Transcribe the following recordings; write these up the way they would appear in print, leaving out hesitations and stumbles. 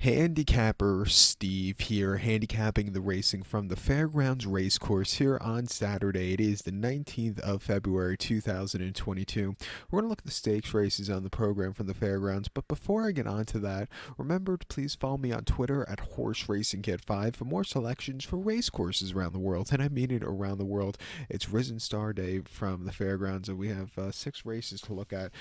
Handicapper Steve here, handicapping the racing from the Fairgrounds Racecourse here on Saturday. It is the 19th of February 2022. We're going to look at the stakes races on the program from the Fairgrounds, but before I get on to that, remember to please follow me on Twitter at HorseRacingKid5 for more selections for race courses around the world, and I mean it around the world. It's Risen Star Day from the Fairgrounds, and we have 6 races to look at,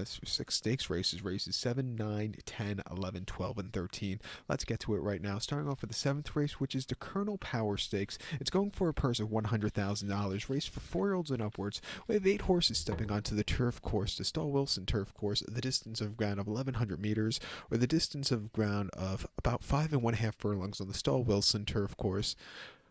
6 stakes races 7, 9, 10, 11, 12, and 13. Let's get to it right now. Starting off with the 7th race, which is the Colonel Power Stakes. It's going for a purse of $100,000. Race for 4-year-olds and upwards. We have 8 horses stepping onto the turf course, the Stall Wilson turf course, the distance of ground of 1,100 meters, or the distance of ground of about 5.5 furlongs on the Stall Wilson turf course.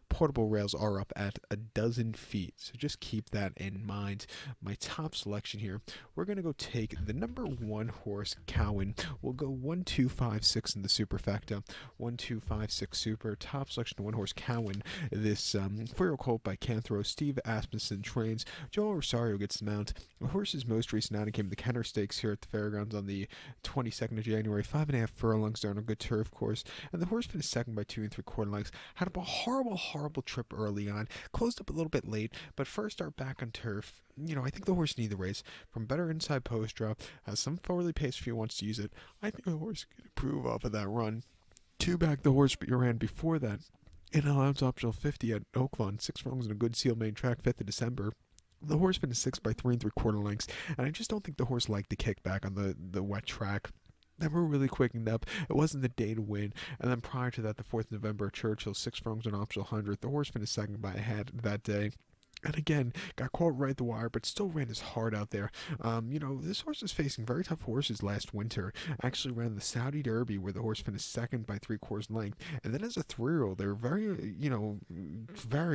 Portable rails are up at 12 feet, so just keep that in mind. My top selection here, we're going to go take the number 1 horse, Cowan. We'll go 1, 2, 5, 6 in the superfecta. 1, 2, 5, 6 super. Top selection, 1 horse, Cowan. This 4-year-old colt by Canthro. Steve Asmussen trains. Joel Rosario gets the mount. The horse's most recent outing came the Kenner Stakes here at the Fairgrounds on the 22nd of January. 5.5 furlongs down a good turf course, and the horse finished second by 2 3/4 lengths. Had a horrible trip early on, closed up a little bit late, but first start back on turf. I think the horse needs the race. From better inside post draw, has some forwardly pace if he wants to use it. I think the horse can improve off of that run. 2 back the horse ran before that. In allowance optional 50 at Oaklawn, 6 furlongs in a good seal main track, 5th of December. The horse finished 6 by 3 3/4 lengths, and I just don't think the horse liked the kickback on the wet track. Never really quickened up. It wasn't the day to win. And then prior to that, the 4th of November, Churchill, 6 furlongs on optional 100. The horse finished second by a head that day. And again, got caught right at the wire, but still ran his heart out there. This horse was facing very tough horses last winter. Actually ran the Saudi Derby, where the horse finished second by 3/4 length. And then as a 3-year-old, they were very,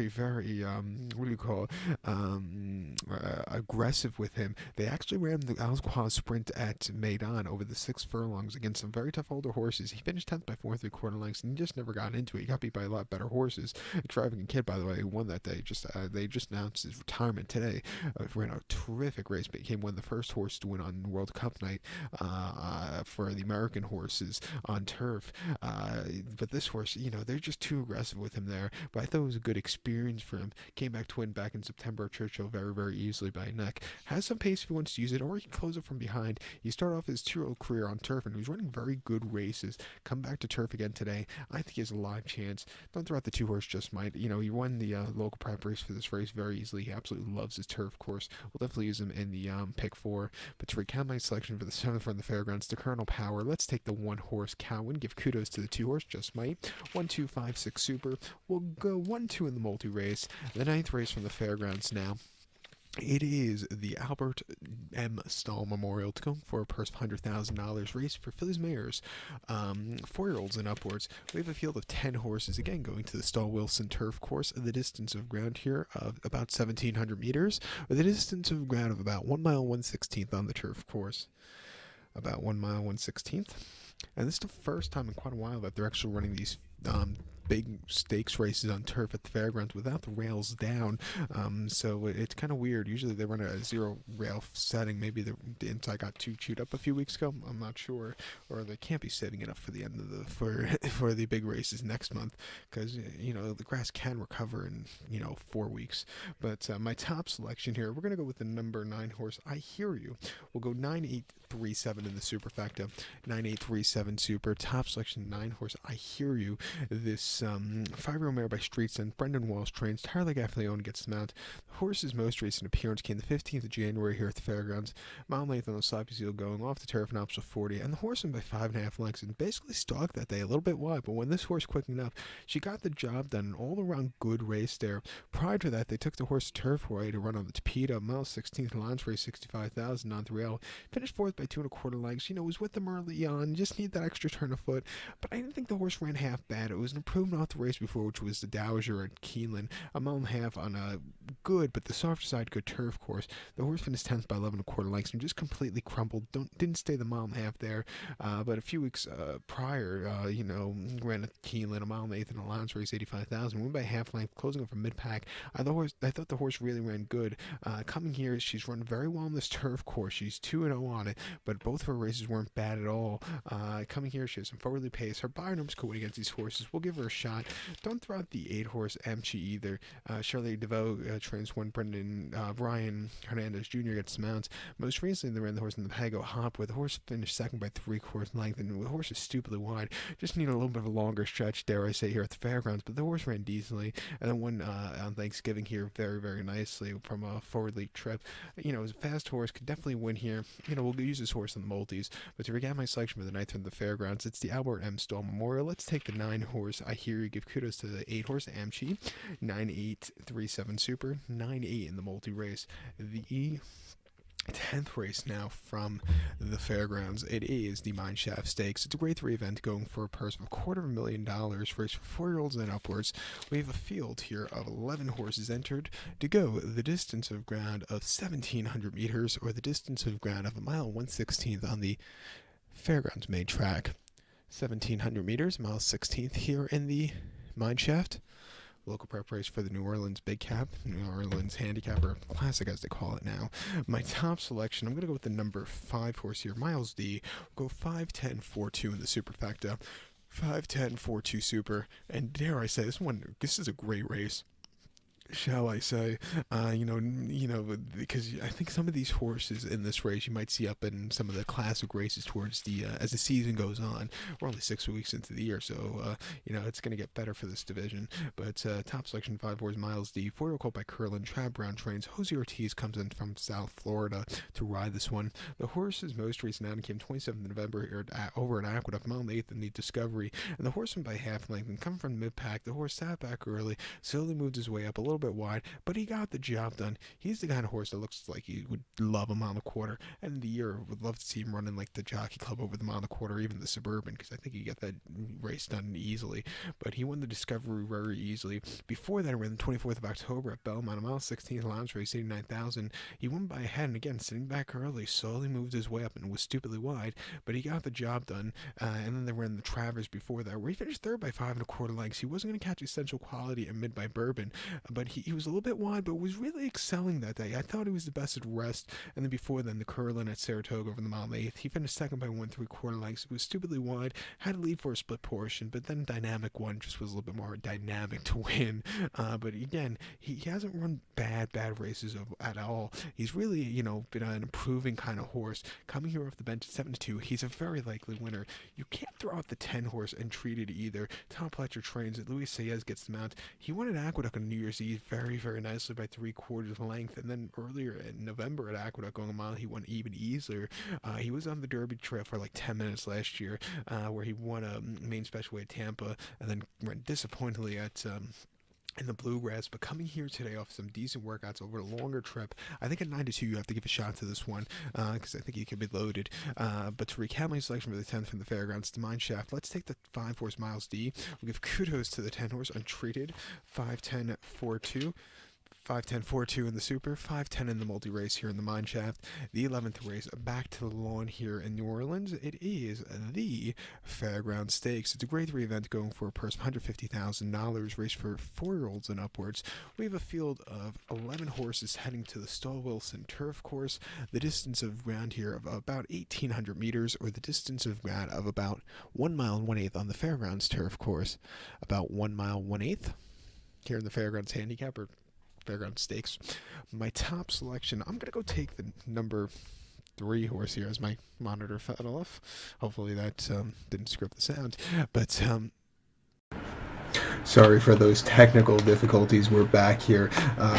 very, what do you call it, aggressive with him. They actually ran the Alexandra sprint at Maidan over the 6 furlongs against some very tough older horses. He finished 10th by 4 3/4 lengths, and he just never got into it. He got beat by a lot better horses. Driving a Kid, by the way, who won that day. They just announced his retirement today. Ran a terrific race, became one of the first horses to win on World Cup night for the American horses on turf. But this horse, they're just too aggressive with him there. But I thought it was a good experience for him. Came back to win back in September at Churchill very, very easily by a neck. Has some pace if he wants to use it, or he can close it from behind. He started off his 2-year-old career on turf, and he was running very good races. Come back to turf again today. I think he has a live chance. Don't throw out the 2 horse just might. He won the local prep race for this race very easily. He absolutely loves his turf course. We'll definitely use him in the pick 4. But to recount my selection for the 7th from the Fairgrounds, the Colonel Power. Let's take the 1 horse, Cowan. Give kudos to the 2 horse, just might. 1, 2, 5, 6 super. We'll go 1, 2 in the multi race. The 9th race from the Fairgrounds now. It is the Albert M. Stahl Memorial to go for a purse of $100,000 race for fillies mares, 4-year-olds and upwards. We have a field of 10 horses, again going to the Stall Wilson turf course. The distance of ground here of about 1,700 meters, or the distance of ground of about 1 mile 1/16 on the turf course. About 1 mile 1/16. And this is the first time in quite a while that they're actually running these big stakes races on turf at the Fairgrounds without the rails down. So it's kind of weird. Usually they run a 0 rail setting. Maybe the inside got too chewed up a few weeks ago. I'm not sure. Or they can't be setting it up for the end of for the big races next month, because the grass can recover in 4 weeks. But my top selection here, we're gonna go with the number 9 horse, I Hear You. We'll go 9, 8, 3, 7 in the superfecta. 9, 8, 3, 7 super. Top selection, 9 horse, I Hear You. This 5-year-old mare by Streets and Brendan Walsh trains. Tyler Gaffleone gets the mount. The horse's most recent appearance came the 15th of January here at the Fairgrounds. Mile length on the sloppy seal going off the turf and optional 40, and the horse went by 5.5 lengths and basically stalked that day, a little bit wide. But when this horse quickened up, she got the job done. An all-around good race there. Prior to that, they took the horse to turf way to run on the Tapeta, mile 16th allowance race, 65,000 on 3L. Finished 4th by 2 1/4 lengths. Was with them early on. Just need that extra turn of foot. But I didn't think the horse ran half bad. It was an improvement moving off the race before, which was the Dowager at Keeneland, a mile and a half on a good, but the softer side, good turf course. The horse finished 10th by 11 1/4 lengths and just completely crumbled. Didn't stay the mile and a half there, but a few weeks prior, ran at Keeneland, a mile and 1/8 in a allowance race, 85,000, won by half length, closing up from mid pack. I thought the horse really ran good. Coming here, she's run very well on this turf course. She's 2-0 on it, but both of her races weren't bad at all. Coming here, she has some forwardly pace. Her buyer numbers could win against these horses. We'll give her a shot. Don't throw out the 8-horse Amchi either. Shirley DeVoe trains one. Brian Hernandez Jr. gets the mounts. Most recently, they ran the horse in the Pago Hop, where the horse finished second by 3/4 length, and the horse is stupidly wide. Just need a little bit of a longer stretch, dare I say, here at the fairgrounds, but the horse ran decently, and then won on Thanksgiving here very, very nicely from a forward league trip. It was a fast horse, could definitely win here. We'll use this horse in the multis, but to recap my selection for the night from the fairgrounds, it's the Albert M. Stoll Memorial. Let's take the 9-horse. I hear you give kudos to the 8-horse Amchi, 9-8-3-7 Super, 9-8 in the multi race. The 10th race now from the fairgrounds. It is the Mineshaft Stakes. It's a grade 3 event going for a purse of $250,000, race for 4-year-olds and upwards. We have a field here of 11 horses entered to go the distance of ground of 1,700 meters, or the distance of ground of 1.116 on the fairgrounds main track. 1,700 meters, mile 16th here in the Mineshaft. Local prep race for the New Orleans Big Cap, New Orleans Handicap, or Classic as they call it now. My top selection, I'm going to go with the number 5 horse here, Miles D. We'll go 5-10-4-2 in the superfecta. 5-10-4-2 super, and dare I say, this is a great race. Shall I say, because I think some of these horses in this race you might see up in some of the classic races towards the as the season goes on. We're only 6 weeks into the year, so it's going to get better for this division. But top selection 5 horse Miles D, 4-year-old colt by Curlin. Trav Brown trains. Jose Ortiz comes in from South Florida to ride this one. The horse's most recent outing came 27th November here over at Aqueduct, mile 8th in the Discovery, and the horse went by half length and come from mid pack. The horse sat back early, slowly moved his way up a little bit wide, but he got the job done. He's the kind of horse that looks like he would love a mile and a quarter, and in the year would love to see him running like the Jockey Club over the mile and a quarter, even the Suburban, because I think he got that race done easily. But he won the Discovery very easily. Before that, around the 24th of October at Belmont, a mile 16th allowance race, 89,000. He won by a head, and again, sitting back early, slowly moved his way up and was stupidly wide, but he got the job done. And then they ran the Travers before that, where he finished third by 5 1/4 lengths. He wasn't going to catch Essential Quality and Mid by Bourbon, but he was a little bit wide, but was really excelling that day. I thought he was the best at rest. And then before then, the Curlin at Saratoga over the mile 8th. He finished second by 1 3/4 lengths. It was stupidly wide, had to lead for a split portion, but then Dynamic One just was a little bit more dynamic to win. But again, he hasn't run bad races at all. He's really, been an improving kind of horse. Coming here off the bench at 7-2, he's a very likely winner. You can't throw out the 10 horse and treat it either. Tom Pletcher trains it. Luis Saez gets the mount. He won at Aqueduct on New Year's Eve very, very nicely by 3/4 length, and then earlier in November at Aqueduct going a mile, he won even easier. He was on the Derby trail for like 10 minutes last year, where he won a main special at Tampa, and then ran disappointingly at in the Bluegrass, but coming here today off some decent workouts over a longer trip. I think at 9-2 you have to give a shot to this one, because I think he could be loaded. But to recap my selection for the 10th from the fairgrounds, the Mineshaft, let's take the 5 horse Miles D. We'll give kudos to the 10 horse Untreated, 5-10-4-2. 5-10-4-2 in the Super, 5-10 in the multi-race here in the Mineshaft. The 11th race, back to the lawn here in New Orleans. It is the Fairground Stakes. It's a grade 3 event going for a purse of $150,000, race for 4-year-olds and upwards. We have a field of 11 horses heading to the Stall Wilson Turf Course. The distance of ground here of about 1,800 meters, or the distance of ground of about 1 mile and 1/8 on the Fairgrounds Turf Course. About 1 mile 1/8 here in the Fairgrounds Handicap, or Fairground Stakes. My top selection, I'm going to go take the number 3 horse here as my monitor fell off. Hopefully that didn't screw up the sound. But Sorry for those technical difficulties. We're back here.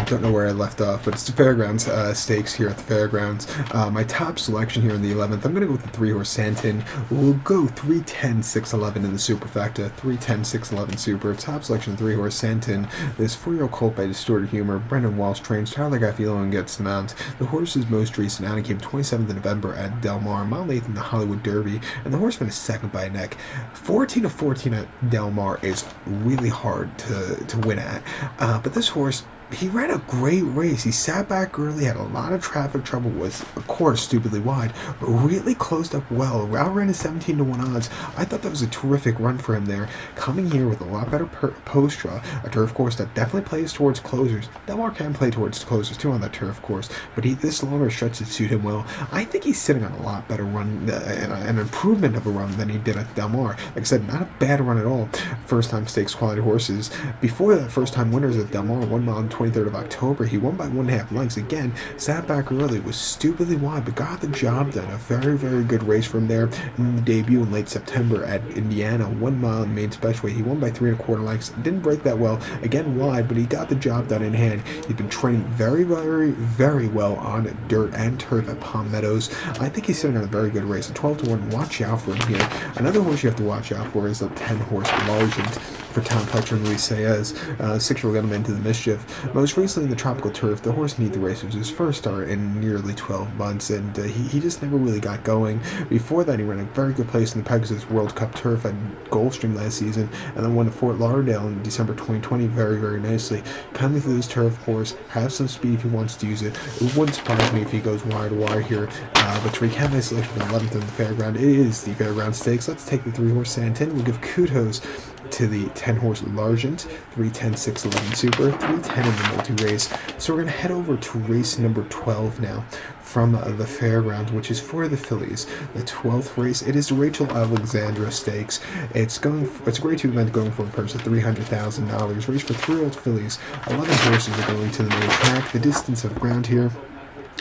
Don't know where I left off, but it's the Fairground Stakes here at the Fairgrounds. My top selection here in the 11th, I'm going to go with the 3-horse Santin. We'll go 310, 611 in the superfecta. 310, 611 super. Top selection, 3-horse Santin. This 4-year-old colt by Distorted Humor. Brendan Walsh trains. Tyler Gaffilo and gets the mount. The horse's most recent outing came 27th of November at Del Mar, mile 8th in the Hollywood Derby, and the horse finished second by a neck. 14 of 14 at Del Mar is really hard to win at. But this horse, he ran a great race. He sat back early, had a lot of traffic trouble, was, of course, stupidly wide, but really closed up well. Outran his 17-1 odds. I thought that was a terrific run for him there. Coming here with a lot better post draw, a turf course that definitely plays towards closers. Del Mar can play towards closers too on that turf course, but this longer stretch would suit him well. I think he's sitting on a lot better run, an improvement of a run than he did at Del Mar. Like I said, not a bad run at all. First-time stakes quality horses. Before that, first-time winners at Del Mar, 1 mile and 23rd of October. He won by 1.5 lengths. Again, sat back early, was stupidly wide, but got the job done. A very, very good race from there. In the debut in late September at Indiana, 1 mile in main specialweight. He won by 3.25 lengths. Didn't break that well. Again, wide, but he got the job done in hand. He's been training very, very, very well on dirt and turf at Palm Meadows. I think he's sitting on a very good race. A 12-1. Watch out for him here. Another horse you have to watch out for is the 10-horse Largent for Tom Pletcher and Luis Saez. 6-year-old got him into the mischief. Most recently in the tropical turf, the horse needed the race. It was his first start in nearly 12 months, and he just never really got going. Before that, he ran a very good place in the Pegasus World Cup turf at Gulfstream last season, and then won at Fort Lauderdale in December 2020 very, very nicely. Coming through this turf course, has some speed if he wants to use it. It wouldn't surprise me if he goes wire to wire here, but to recap my selection for the 11th in the Fairground, it is the Fairground Stakes. Let's take the 3-horse Santin. We'll give kudos to the 10-horse Largent, 310, 611 super, 310 in the multi-race. So we're going to head over to race number 12 now from the Fairground, which is for the fillies. The 12th race, it is the Rachel Alexandra Stakes. It's a Grade 2 event going for a purse of $300,000. Race for 3-year-old fillies. 11 horses are going to the main track. The distance of ground here,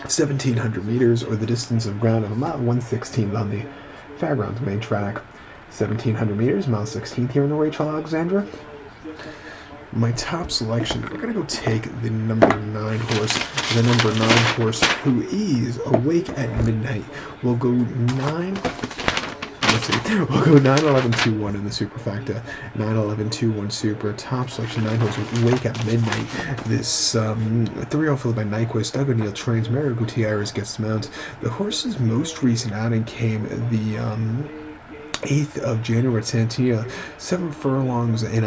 1,700 meters, or the distance of ground of about 1/16 on the Fairground's main track. 1,700 meters, mile 16th here in the Rachel Alexandra. My top selection, we're going to go take the number 9 horse. The number 9 horse, who is Awake at Midnight. We'll go 9... Let's see. We'll go 9-11-2-1 in the superfecta. 9-11-2-1 super. Top selection, 9 horse, Awake at Midnight. This 3-year-old filly by Nyquist. Doug O'Neill trains. Luke Gutierrez gets the mount. The horse's most recent outing came the 8th of January at Santina, 7 furlongs in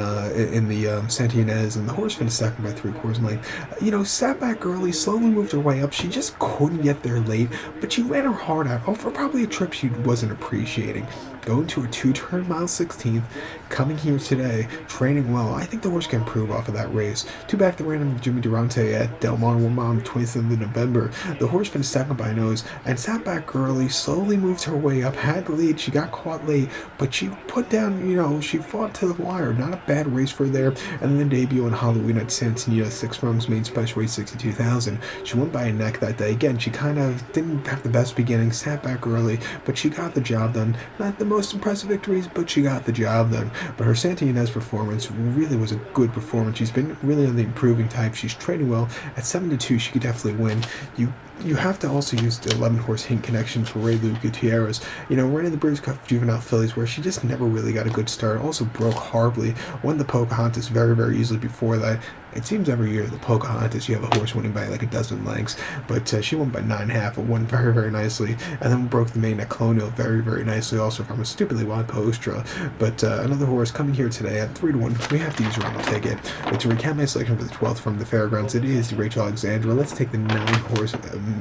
the Santa Ynez, and the horse finished second by 3/4 length. Sat back early, slowly moved her way up. She just couldn't get there late, but she ran her heart out for probably a trip she wasn't appreciating. Going to a 2-turn mile 16th, coming here today, training well. I think the horse can improve off of that race. Too bad the random Jimmy Durante at Del Mar 1 mile on 27th of November. The horse finished second by a nose and sat back early, slowly moved her way up, had the lead. She got caught late, but she put down, she fought to the wire. Not a bad race for her there. And then the debut on Halloween at Santina, 6 furlongs, main special weight 62,000. She went by a neck that day. Again, she kind of didn't have the best beginning, sat back early, but she got the job done. Not the most impressive victories, but she got the job done. But her Santa Ynez performance really was a good performance. She's been really on the improving type. She's training well. At 7-2, she could definitely win. You have to also use the 11-horse Hint Connection for Luke Gutierrez. Running the Breeders' Cup Juvenile Fillies, where she just never really got a good start. Also broke horribly. Won the Pocahontas very, very easily before that. It seems every year the Pocahontas, you have a horse winning by like a dozen lengths, but she won by 9.5, but won very, very nicely, and then broke the main at Colonial very, very nicely, also from a stupidly wide post draw. But another horse coming here today at 3-1. We have to use a random ticket. But to recap my selection for the 12th from the Fairgrounds, it is the Rachel Alexandra. Let's take the 9 horse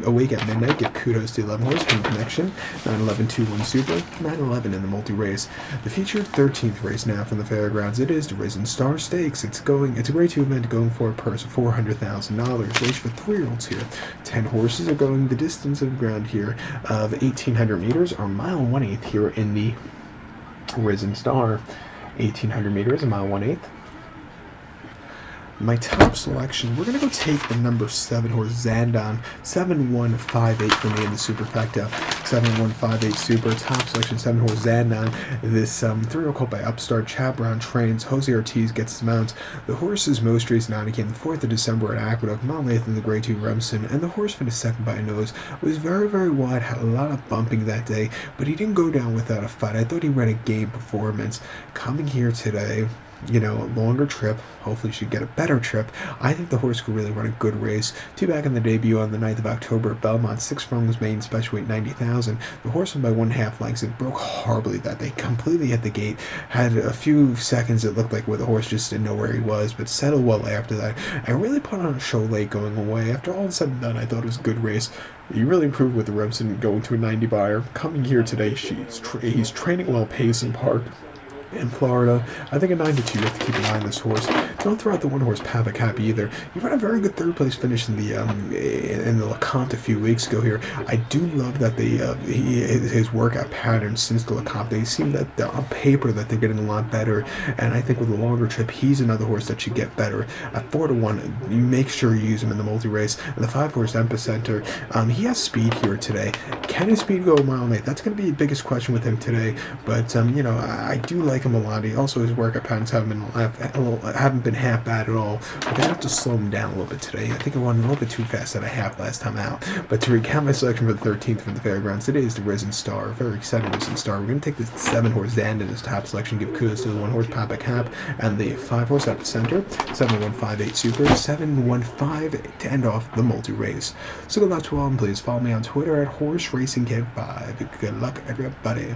Awake at Midnight. Give kudos to the 11 horse Hint Connection. 9-11-2-1 super. 9-11 in the multi-race. The featured 13th race now from the Fairgrounds. It is the Risen Star Stakes. It's a Grade 2 event going for a purse of $400,000. Race for 3-year-olds here. 10 horses are going the distance of ground here of 1,800 meters, or mile 1/8 here in the Risen Star. 1,800 meters, a mile 1/8. My top selection, we're going to go take the number 7 horse, Zandon, 7-1-5-8 for me in the superfecta. 7158 Super, top selection 7 horse Zandon. This 3-year-old colt by Upstart, Chad Brown trains, Jose Ortiz gets the mount. The horse's most recent outing came the 4th of December at Aqueduct, Mount Nathan the Grade 2 Remsen, and the horse finished second by a nose. Was very, very wide, had a lot of bumping that day, but he didn't go down without a fight. I thought he ran a game performance. Coming here today, a longer trip. Hopefully should get a better trip. I think the horse could really run a good race. 2 back in the debut on the 9th of October at Belmont. 6 furlongs maiden special weight 90,000. The horse won by 1.5 lengths. It broke horribly that day. Completely hit the gate. Had a few seconds it looked like where the horse just didn't know where he was, but settled well after that. I really put on a show late going away. After all is said and done, I thought it was a good race. He really improved with the Remsen going to a 90 buyer. Coming here today, he's training well, Payson Park in Florida. I think a 9-2, you have to keep an eye on this horse. Don't throw out the 1-horse Papa Cap either. He ran a very good 3rd place finish in the LeCompte a few weeks ago here. I do love that his workout pattern since the LeCompte, they seem that on paper that they're getting a lot better, and I think with a longer trip, he's another horse that should get better. At 4-1, you make sure you use him in the multi-race. And the 5-horse Epicenter, he has speed here today. Can his speed go a mile and 8? That's going to be the biggest question with him today, but I do like him a lot. Also, his workout patterns haven't been half bad at all. But they have to slow him down a little bit today. I think I won a little bit too fast than I have last time out. But to recap my selection for the 13th from the Fairgrounds, it is the Risen Star. Very excited Risen Star. We're going to take the 7-horse Zandon as top selection, give kudos to the 1-horse Papa Cap, and the 5-horse Epicenter, 7158 Super, 715 to end off the multi-race. So good luck to all, and please follow me on Twitter at HorseRacingKid5. Good luck, everybody.